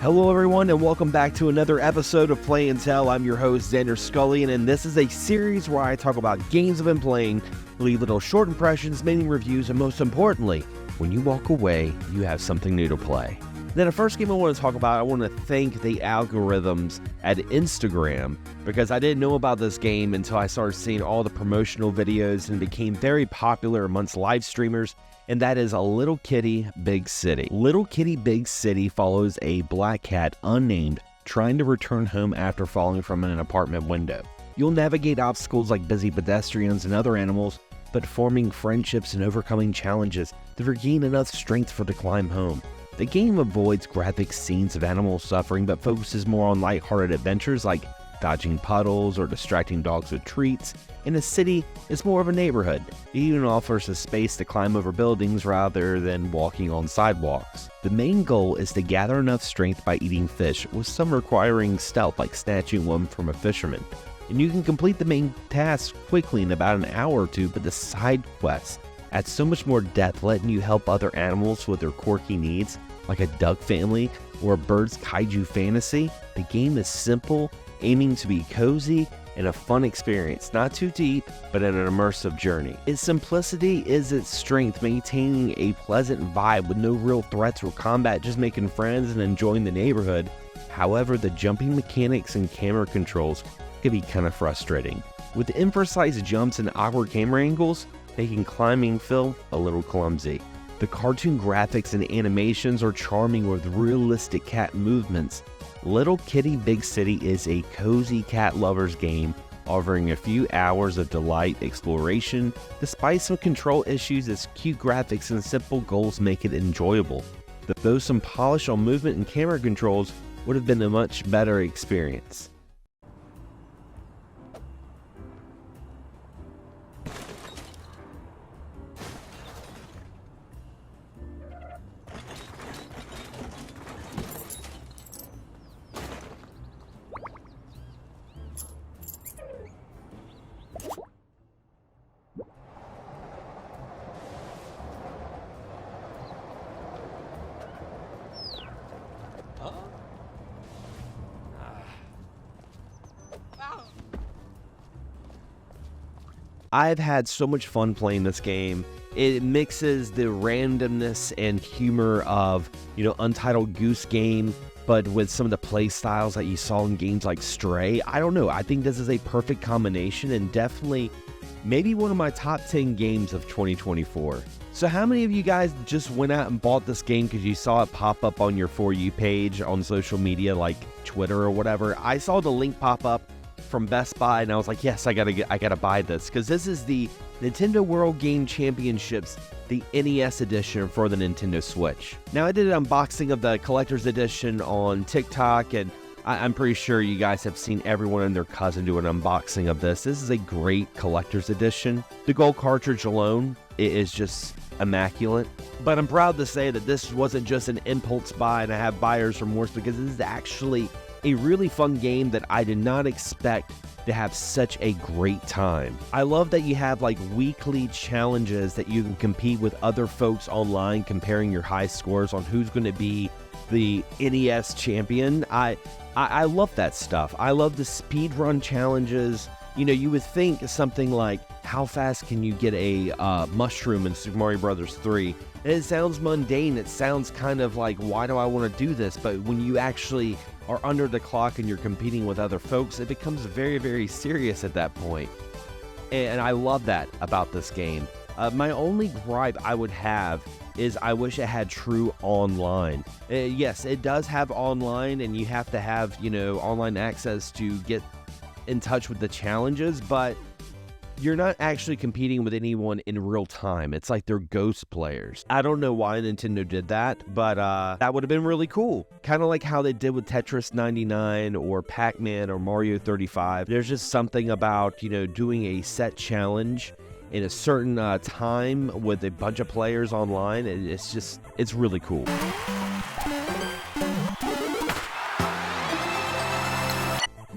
Hello everyone and welcome back to another episode of Play and Tell. I'm your host Xander Scullion, and this is a series where I talk about games I've been playing, leave little short impressions, mini reviews, and most importantly, when you walk away, you have something new to play. Then the first game I want to talk about, I want to thank the algorithms at Instagram, because I didn't know about this game until I started seeing all the promotional videos and it became very popular amongst live streamers. And that is A Little Kitty, Big City. Little Kitty, Big City follows a black cat, unnamed, trying to return home after falling from an apartment window. You'll navigate obstacles like busy pedestrians and other animals, but forming friendships and overcoming challenges to regain enough strength for to climb home. The game avoids graphic scenes of animal suffering, but focuses more on lighthearted adventures like dodging puddles or distracting dogs with treats. In a city, it's more of a neighborhood. It even offers a space to climb over buildings rather than walking on sidewalks. The main goal is to gather enough strength by eating fish, with some requiring stealth like snatching one from a fisherman. And you can complete the main task quickly in about an hour or two, but the side quests add so much more depth, letting you help other animals with their quirky needs, like a duck family or a bird's kaiju fantasy. The game is simple, aiming to be cozy and a fun experience, not too deep, but an immersive journey. Its simplicity is its strength, maintaining a pleasant vibe with no real threats or combat, just making friends and enjoying the neighborhood. However, the jumping mechanics and camera controls can be kind of frustrating, with imprecise jumps and awkward camera angles, making climbing feel a little clumsy. The cartoon graphics and animations are charming with realistic cat movements. Little Kitty Big City is a cozy cat lover's game, offering a few hours of delight exploration. Despite some control issues, its cute graphics and simple goals make it enjoyable. Though some polish on movement and camera controls would have been a much better experience. I've had so much fun playing this game. It mixes the randomness and humor of, Untitled Goose Game, but with some of the play styles that you saw in games like Stray. I don't know. I think this is a perfect combination and definitely maybe one of my top 10 games of 2024. So how many of you guys just went out and bought this game because you saw it pop up on your For You page on social media like Twitter or whatever? I saw the link pop up from Best Buy and I was like, yes, I gotta buy this, because this is the Nintendo World Game Championships, the NES edition for the Nintendo Switch. Now, I did an unboxing of the collector's edition on TikTok, and I'm pretty sure you guys have seen everyone and their cousin do an unboxing of this. This is a great collector's edition. The gold cartridge alone is just immaculate, but I'm proud to say that this wasn't just an impulse buy and I have buyer's remorse, because this is actually a really fun game that I did not expect to have such a great time. I love that you have like weekly challenges that you can compete with other folks online, comparing your high scores on who's going to be the NES champion. I love that stuff. I love the speed run challenges. You would think something like, how fast can you get a mushroom in Super Mario Bros. 3? And it sounds mundane. It sounds kind of like, why do I want to do this? But when you actually are under the clock and you're competing with other folks, it becomes very, very serious at that point. And I love that about this game. My only gripe I would have is I wish it had true online. Yes, it does have online, and you have to have, online access to get in touch with the challenges, but you're not actually competing with anyone in real time. It's like they're ghost players. I don't know why Nintendo did that, but that would have been really cool. Kind of like how they did with Tetris 99 or Pac-Man or Mario 35. There's just something about, doing a set challenge in a certain time with a bunch of players online. It's really cool.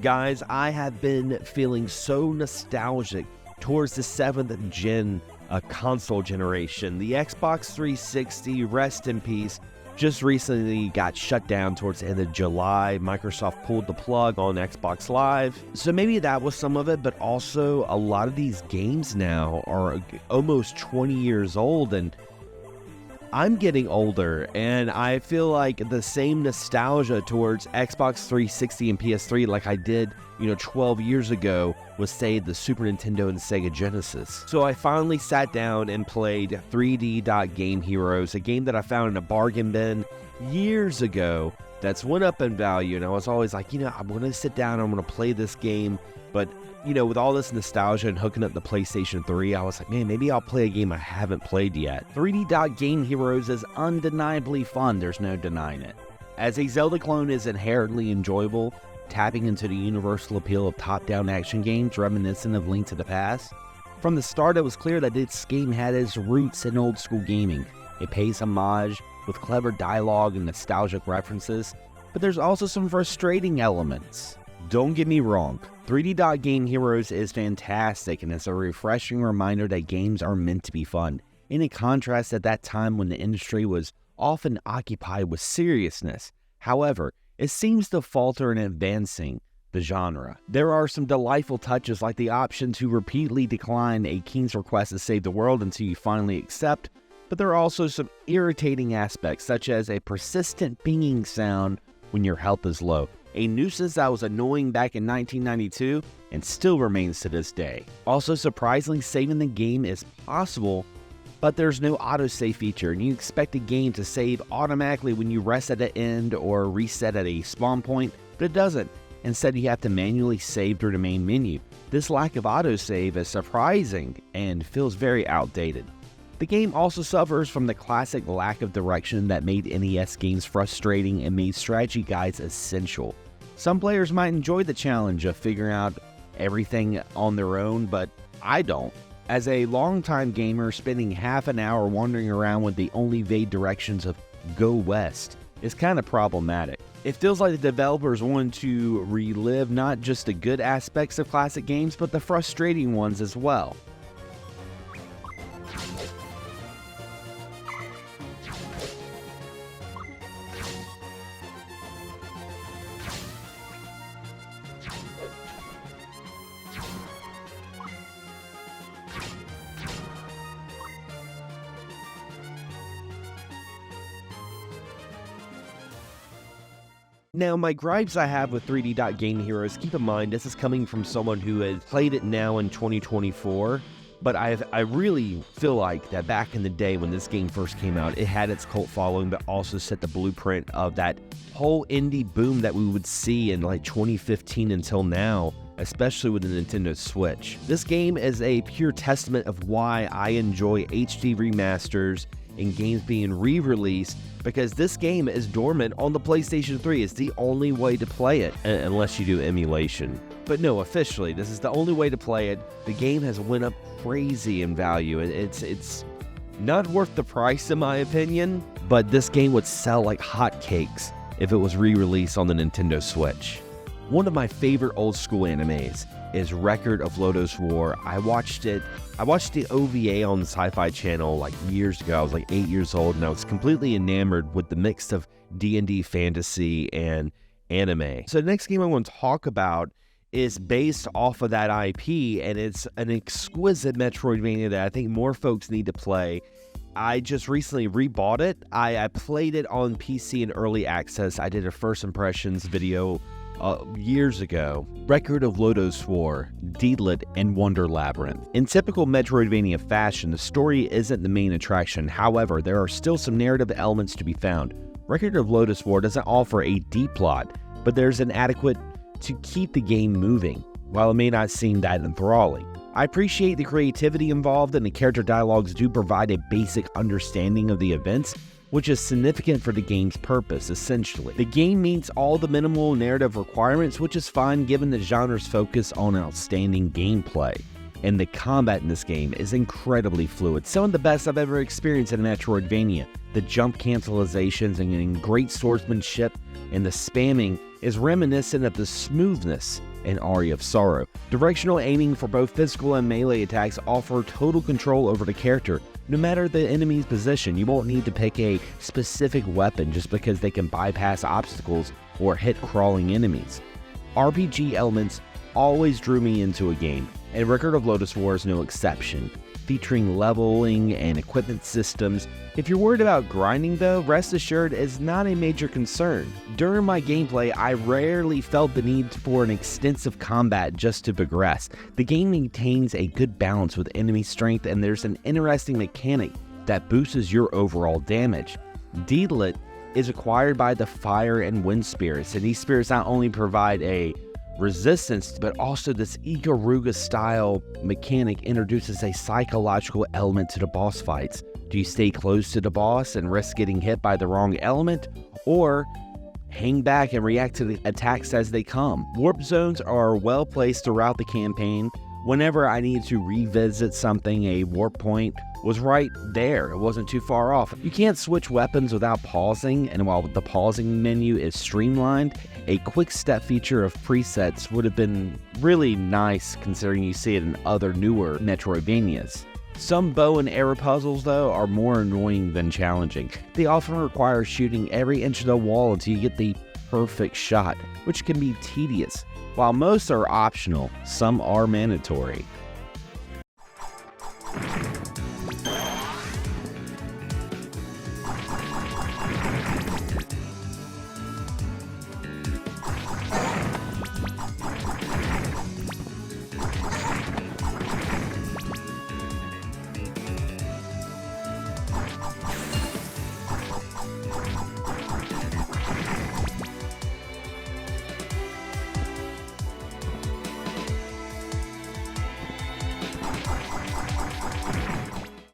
Guys, I have been feeling so nostalgic towards the 7th gen console generation. The Xbox 360, rest in peace, just recently got shut down towards the end of July. Microsoft pulled the plug on Xbox Live. So maybe that was some of it, but also a lot of these games now are almost 20 years old, and I'm getting older, and I feel like the same nostalgia towards Xbox 360 and PS3 like I did, 12 years ago with, say, the Super Nintendo and Sega Genesis. So I finally sat down and played 3D Game Heroes, a game that I found in a bargain bin years ago that's went up in value, and I was always like, I'm going to sit down, I'm going to play this game, but with all this nostalgia and hooking up the PlayStation 3, I was like, man, maybe I'll play a game I haven't played yet. 3D Game Heroes is undeniably fun, there's no denying it. As a Zelda clone is inherently enjoyable, tapping into the universal appeal of top-down action games reminiscent of Link to the Past. From the start, it was clear that this game had its roots in old-school gaming. It pays homage with clever dialogue and nostalgic references, but there's also some frustrating elements. Don't get me wrong, 3D Game Heroes is fantastic, and it's a refreshing reminder that games are meant to be fun, in contrast at that time when the industry was often occupied with seriousness. However, it seems to falter in advancing the genre. There are some delightful touches like the option to repeatedly decline a king's request to save the world until you finally accept, but there are also some irritating aspects such as a persistent pinging sound when your health is low. A nuisance that was annoying back in 1992 and still remains to this day. Also, surprisingly, saving the game is possible, but there's no autosave feature, and you expect the game to save automatically when you rest at an end or reset at a spawn point, but it doesn't. Instead, you have to manually save through the main menu. This lack of autosave is surprising and feels very outdated. The game also suffers from the classic lack of direction that made NES games frustrating and made strategy guides essential. Some players might enjoy the challenge of figuring out everything on their own, but I don't. As a longtime gamer, spending half an hour wandering around with the only vague directions of go west is kind of problematic. It feels like the developers wanted to relive not just the good aspects of classic games, but the frustrating ones as well. Now, my gripes I have with 3D Game Heroes, keep in mind, this is coming from someone who has played it now in 2024, but I really feel like that back in the day when this game first came out, it had its cult following, but also set the blueprint of that whole indie boom that we would see in like 2015 until now, especially with the Nintendo Switch. This game is a pure testament of why I enjoy HD remasters and games being re-released, because this game is dormant on the PlayStation 3. It's the only way to play it, unless you do emulation. But no, officially, this is the only way to play it. The game has went up crazy in value. It's not worth the price, in my opinion, but this game would sell like hotcakes if it was re-released on the Nintendo Switch. One of my favorite old school animes is Record of Lodoss War. I watched the OVA on the Sci-Fi Channel like years ago. I was like 8 years old, and I was completely enamored with the mix of D&D fantasy and anime. So the next game I want to talk about is based off of that IP, and it's an exquisite Metroidvania that I think more folks need to play. I just recently rebought it. I played it on PC in early access. I did a first impressions video years ago. Record of Lodoss War, Deedlit, and Wonder Labyrinth. In typical Metroidvania fashion, the story isn't the main attraction. However, there are still some narrative elements to be found. Record of Lodoss War doesn't offer a deep plot, but there's an adequate to keep the game moving, while it may not seem that enthralling. I appreciate the creativity involved, and the character dialogues do provide a basic understanding of the events, which is significant for the game's purpose, essentially. The game meets all the minimal narrative requirements, which is fine given the genre's focus on outstanding gameplay. And the combat in this game is incredibly fluid, some of the best I've ever experienced in a Metroidvania. The jump cancelizations and great swordsmanship and the spamming is reminiscent of the smoothness and Aria of Sorrow. Directional aiming for both physical and melee attacks offer total control over the character. No matter the enemy's position, you won't need to pick a specific weapon just because they can bypass obstacles or hit crawling enemies. RPG elements always drew me into a game, and Record of Lodoss War is no exception, featuring leveling and equipment systems. If you're worried about grinding though, rest assured it's not a major concern. During my gameplay, I rarely felt the need for an extensive combat just to progress. The game maintains a good balance with enemy strength, and there's an interesting mechanic that boosts your overall damage. Deedlit is acquired by the Fire and Wind Spirits, and these spirits not only provide a resistance, but also this Ikaruga style mechanic introduces a psychological element to the boss fights. Do you stay close to the boss and risk getting hit by the wrong element, or hang back and react to the attacks as they come? Warp zones are well placed throughout the campaign. Whenever I needed to revisit something, a warp point was right there. It wasn't too far off. You can't switch weapons without pausing, and while the pausing menu is streamlined, a quick step feature of presets would have been really nice considering you see it in other newer Metroidvanias. Some bow and arrow puzzles though are more annoying than challenging. They often require shooting every inch of the wall until you get the perfect shot, which can be tedious. While most are optional, some are mandatory.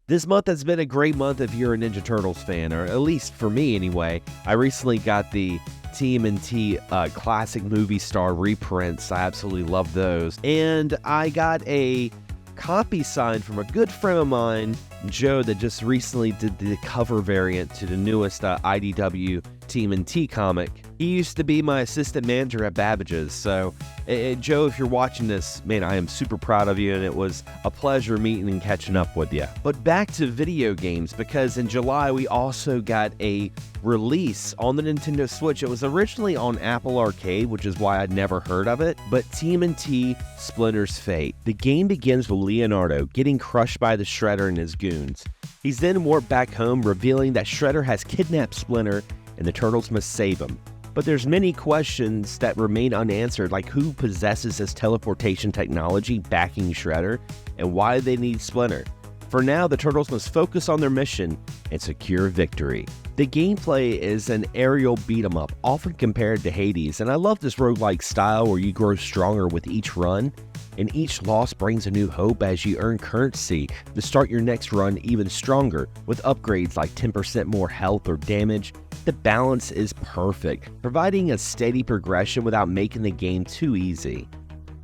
This month has been a great month if you're a Ninja Turtles fan, or at least for me anyway. I recently got the Tmnt classic movie star reprints. I absolutely love those. And I got a copy signed from a good friend of mine, Joe, that just recently did the cover variant to the newest IDW Tmnt comic. He used to be my assistant manager at Babbage's, so Joe, if you're watching this, man, I am super proud of you, and it was a pleasure meeting and catching up with you. But back to video games, because in July we also got a release on the Nintendo Switch. It was originally on Apple Arcade, which is why I'd never heard of it, but Tmnt Splinter's Fate. The game begins with Leonardo getting crushed by the Shredder and his goons. He's then warped back home, revealing that Shredder has kidnapped Splinter and the Turtles must save him. But there's many questions that remain unanswered, like who possesses this teleportation technology backing Shredder, and why they need Splinter. For now, the Turtles must focus on their mission and secure victory. The gameplay is an aerial beat-em-up, often compared to Hades, and I love this roguelike style where you grow stronger with each run, and each loss brings a new hope as you earn currency to start your next run even stronger, with upgrades like 10% more health or damage. The balance is perfect, providing a steady progression without making the game too easy.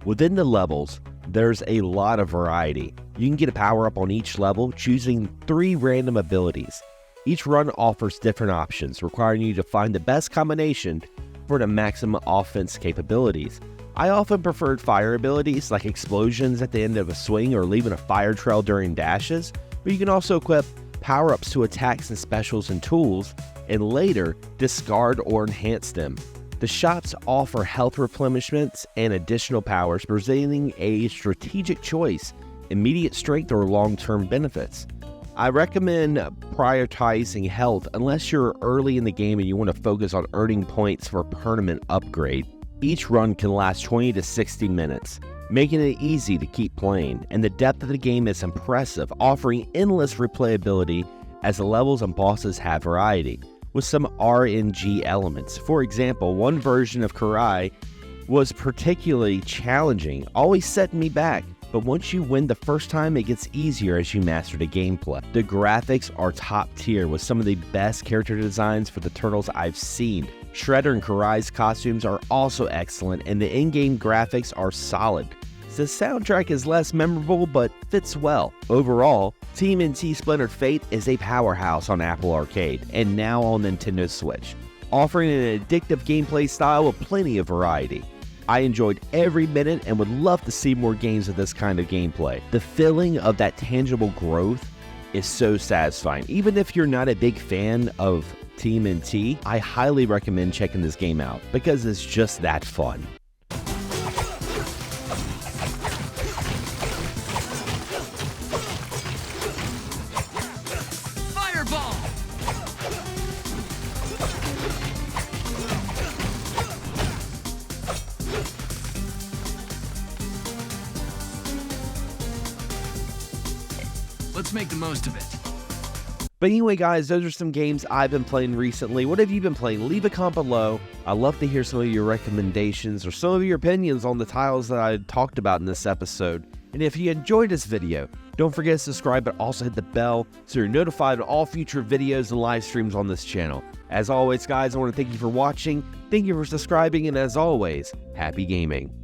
Within the levels, there's a lot of variety. You can get a power-up on each level, choosing 3 random abilities. Each run offers different options, requiring you to find the best combination for the maximum offense capabilities. I often preferred fire abilities like explosions at the end of a swing or leaving a fire trail during dashes, but you can also equip power-ups to attacks and specials and tools, and later discard or enhance them. The shops offer health replenishments and additional powers, presenting a strategic choice, immediate strength or long-term benefits. I recommend prioritizing health unless you're early in the game and you want to focus on earning points for a permanent upgrade. Each run can last 20 to 60 minutes, making it easy to keep playing, and the depth of the game is impressive, offering endless replayability as the levels and bosses have variety, with some RNG elements. For example, one version of Karai was particularly challenging, always setting me back, but once you win the first time, it gets easier as you master the gameplay. The graphics are top tier, with some of the best character designs for the Turtles I've seen. Shredder and Karai's costumes are also excellent, and the in-game graphics are solid. The soundtrack is less memorable, but fits well. Overall, Tmnt Splinter Fate is a powerhouse on Apple Arcade, and now on Nintendo Switch, offering an addictive gameplay style with plenty of variety. I enjoyed every minute and would love to see more games of this kind of gameplay. The feeling of that tangible growth is so satisfying. Even if you're not a big fan of Tmnt, I highly recommend checking this game out because it's just that fun. Fireball! Let's make the most of it. But anyway, guys, those are some games I've been playing recently. What have you been playing? Leave a comment below. I'd love to hear some of your recommendations or some of your opinions on the titles that I talked about in this episode. And if you enjoyed this video, don't forget to subscribe, but also hit the bell so you're notified of all future videos and live streams on this channel. As always, guys, I want to thank you for watching, thank you for subscribing, and as always, happy gaming.